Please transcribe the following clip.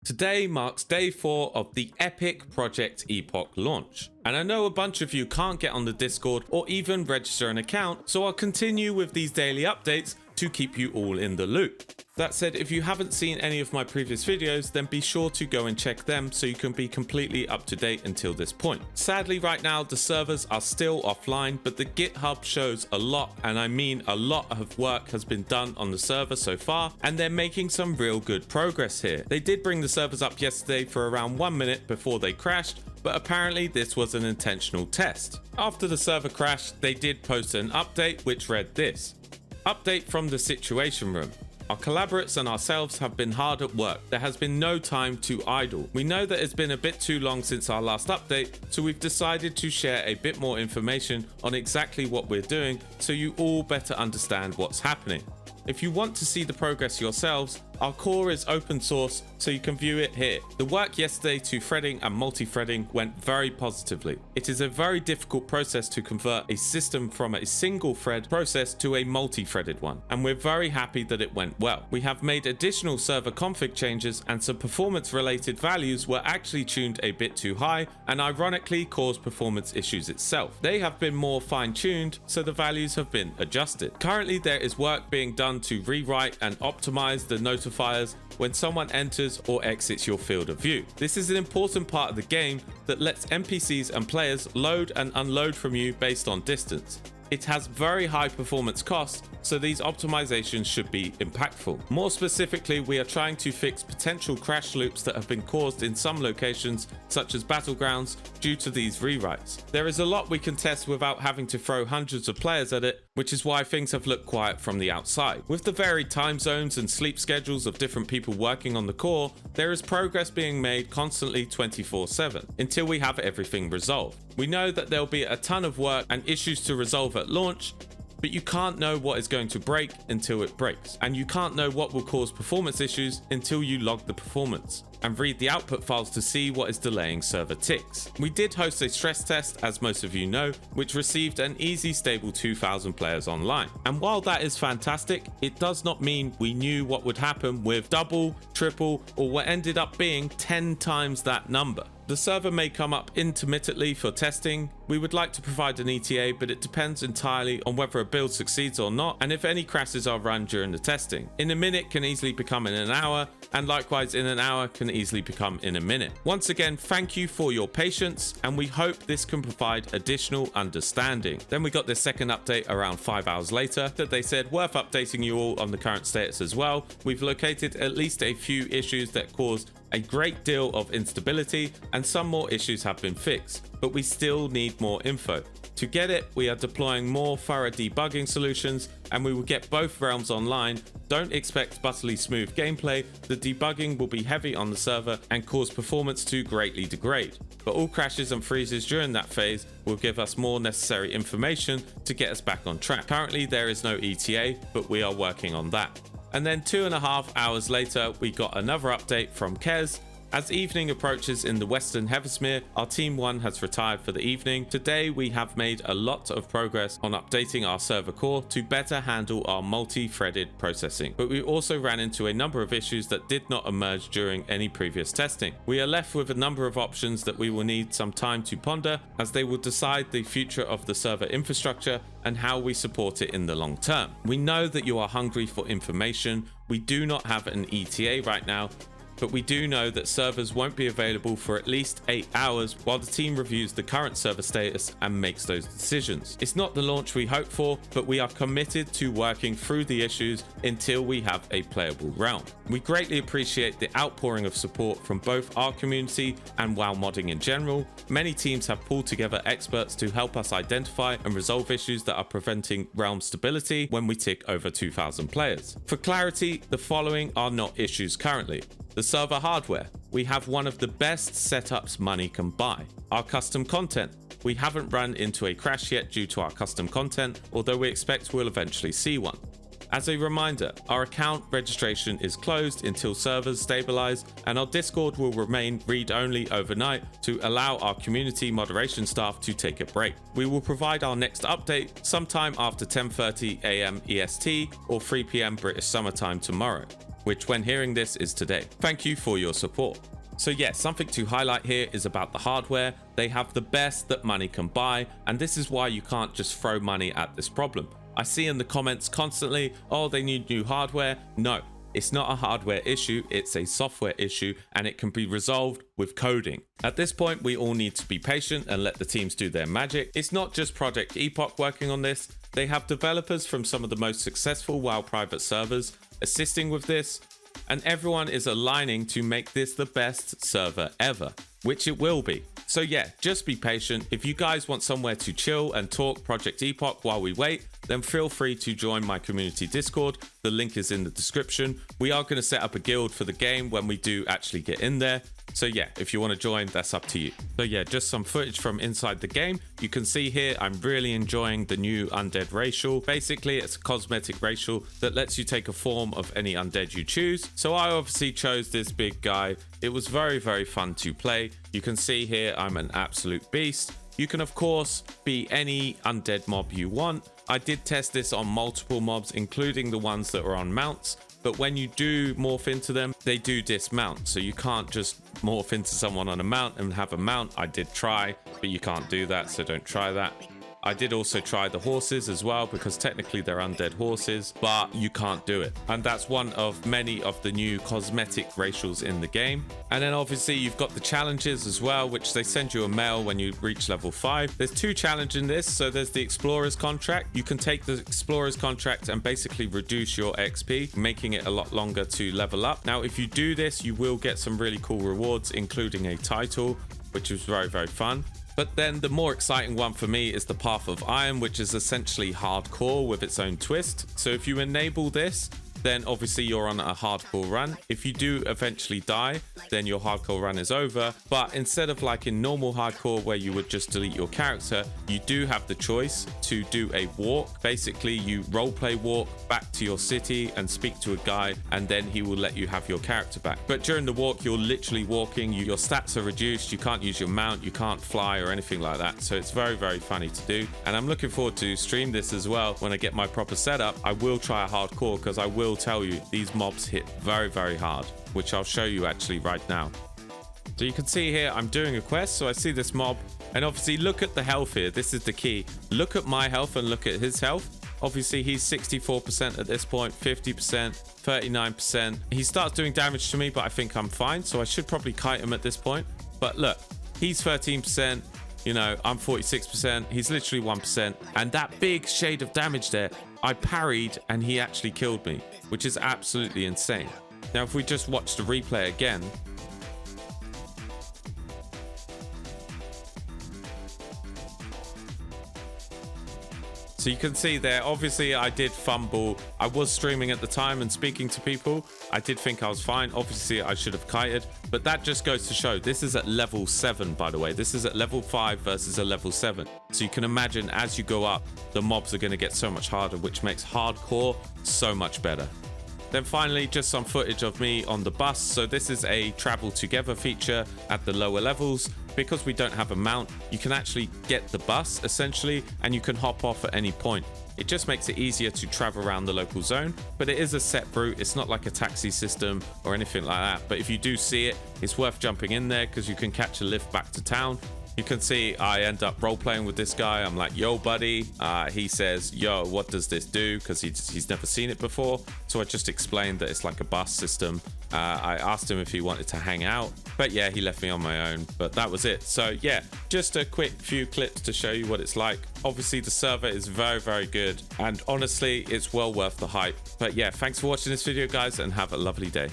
Today marks day 4 of the Epic Project Epoch launch. And I know a bunch of you can't get on the Discord or even register an account, so I'll continue with these daily updates to keep you all in the loop. That said, if you haven't seen any of my previous videos, then be sure to go and check them so you can be completely up to date until this point. Sadly, right now the servers are still offline, but the GitHub shows a lot, and I mean a lot of work has been done on the server so far, and they're making some real good progress here. They did bring the servers up yesterday for around 1 minute before they crashed, but apparently this was an intentional test. After the server crashed, they did post an update which read this. Update from the Situation Room. Our collaborators and ourselves have been hard at work. There has been no time to idle. We know that it's been a bit too long since our last update, so we've decided to share a bit more information on exactly what we're doing so you all better understand what's happening. If you want to see the progress yourselves, our core is open source, so you can view it here. The work yesterday to threading and multi-threading went very positively. It is a very difficult process to convert a system from a single thread process to a multi-threaded one, and we're very happy that it went well. We have made additional server config changes, and some performance related values were actually tuned a bit too high and ironically caused performance issues itself. They have been more fine-tuned, so the values have been adjusted. Currently there is work being done to rewrite and optimize the notifiers when someone enters or exits your field of view. This is an important part of the game that lets NPCs and players load and unload from you based on distance. It has very high performance costs, so these optimizations should be impactful. More specifically, we are trying to fix potential crash loops that have been caused in some locations, such as battlegrounds, due to these rewrites. There is a lot we can test without having to throw hundreds of players at it, which is why things have looked quiet from the outside. With the varied time zones and sleep schedules of different people working on the core, there is progress being made constantly 24/7 until we have everything resolved. We know that there'll be a ton of work and issues to resolve at launch, but you can't know what is going to break until it breaks, and you can't know what will cause performance issues until you log the performance and read the output files to see what is delaying server ticks. We did host a stress test, as most of you know, which received an easy stable 2,000 players online. And while that is fantastic, it does not mean we knew what would happen with double, triple, or what ended up being 10 times that number. The server may come up intermittently for testing. We would like to provide an ETA, but it depends entirely on whether a build succeeds or not, and if any crashes are run during the testing. In a minute can easily become in an hour, and likewise in an hour can easily become in a minute. Once again, thank you for your patience, and we hope this can provide additional understanding. Then we got this second update around 5 hours later that they said worth updating you all on the current status as well. We've located at least a few issues that caused a great deal of instability, and some more issues have been fixed, but we still need more info. To get it, we are deploying more thorough debugging solutions, and we will get both realms online. Don't expect butterly smooth gameplay. The debugging will be heavy on the server and cause performance to greatly degrade, but all crashes and freezes during that phase will give us more necessary information to get us back on track. Currently there is no ETA, but we are working on that. And then 2.5 hours later, we got another update from Kez. As evening approaches in the Western Hemisphere, our Team 1 has retired for the evening. Today, we have made a lot of progress on updating our server core to better handle our multi-threaded processing, but we also ran into a number of issues that did not emerge during any previous testing. We are left with a number of options that we will need some time to ponder, as they will decide the future of the server infrastructure and how we support it in the long term. We know that you are hungry for information. We do not have an ETA right now, but we do know that servers won't be available for at least 8 hours while the team reviews the current server status and makes those decisions. It's not the launch we hope for, but we are committed to working through the issues until we have a playable realm. We greatly appreciate the outpouring of support from both our community and WoW modding in general. Many teams have pulled together experts to help us identify and resolve issues that are preventing realm stability when we tick over 2,000 players. For clarity, the following are not issues currently. The server hardware. We have one of the best setups money can buy. Our custom content. We haven't run into a crash yet due to our custom content, although we expect we'll eventually see one. As a reminder, our account registration is closed until servers stabilize, and our Discord will remain read-only overnight to allow our community moderation staff to take a break. We will provide our next update sometime after 10:30 AM EST or 3 PM British Summer Time tomorrow. which when hearing this is today. Thank you for your support. So yeah, something to highlight here is about the hardware. They have the best that money can buy, and this is why you can't just throw money at this problem. I see in the comments constantly, oh, they need new hardware. No, it's not a hardware issue, it's a software issue, and it can be resolved with coding. At this point, we all need to be patient and let the teams do their magic. It's not just Project Epoch working on this. They have developers from some of the most successful WoW private servers assisting with this, and everyone is aligning to make this the best server ever, which it will be. So yeah, just be patient. If you guys want somewhere to chill and talk Project Epoch while we wait, then feel free to join my community Discord. The link is in the description. We are going to set up a guild for the game when we do actually get in there. So yeah, if you want to join, that's up to you. So yeah, just some footage from inside the game. You can see here, I'm really enjoying the new undead racial. Basically, it's a cosmetic racial that lets you take a form of any undead you choose. So I obviously chose this big guy. It was very, very fun to play. You can see here, I'm an absolute beast. You can of course be any undead mob you want. I did test this on multiple mobs, including the ones that are on mounts. But when you do morph into them, they do dismount. So you can't just morph into someone on a mount and have a mount. I did try, but you can't do that, so don't try that. I did also try the horses as well, because technically they're undead horses, but you can't do it. And that's one of many of the new cosmetic racials in the game. And then obviously you've got the challenges as well, which they send you a mail when you reach level 5. There's 2 challenges in this. So there's the Explorer's Contract. You can take the Explorer's Contract and basically reduce your XP, making it a lot longer to level up. Now, if you do this, you will get some really cool rewards, including a title, which is very, very fun. But then the more exciting one for me is the Path of Iron, which is essentially hardcore with its own twist. So if you enable this, then obviously you're on a hardcore run. If you do eventually die, then your hardcore run is over. But instead of like in normal hardcore where you would just delete your character, you do have the choice to do a walk. Basically, you roleplay walk back to your city and speak to a guy, and then he will let you have your character back. But during the walk, you're literally walking. Your stats are reduced. You can't use your mount. You can't fly or anything like that. So it's very, very funny to do. And I'm looking forward to stream this as well. When I get my proper setup, I will try a hardcore, because I will tell you these mobs hit very, very hard, which I'll show you actually right now. So you can see here I'm doing a quest. So I see this mob, and obviously look at the health here. This is the key. Look at my health and look at his health. Obviously he's 64% at this point, 50%, 39%. He starts doing damage to me, but I think I'm fine, so I should probably kite him at this point. But look, he's 13%. You know, I'm 46%. He's literally 1%. And that big shade of damage there, I parried and he actually killed me, which is absolutely insane. Now, if we just watch the replay again, so you can see there, obviously I did fumble. I was streaming at the time and speaking to people. I did think I was fine. Obviously I should have kited, but that just goes to show this is at level 7, by the way. This is at level 5 versus a level 7. So you can imagine as you go up, the mobs are going to get so much harder, which makes hardcore so much better. Then finally, just some footage of me on the bus. So this is a travel together feature at the lower levels. Because we don't have a mount, you can actually get the bus essentially, and you can hop off at any point. It just makes it easier to travel around the local zone, but it is a set route. It's not like a taxi system or anything like that. But if you do see it, it's worth jumping in there, because you can catch a lift back to town. You can see I end up role playing with this guy. I'm like, yo, buddy. He says, yo, what does this do? Because he's never seen it before. So I just explained that it's like a bus system. I asked him if he wanted to hang out, but yeah, he left me on my own. But that was it. So yeah, just a quick few clips to show you what it's like. Obviously, the server is very, very good. And honestly, it's well worth the hype. But yeah, thanks for watching this video, guys, and have a lovely day.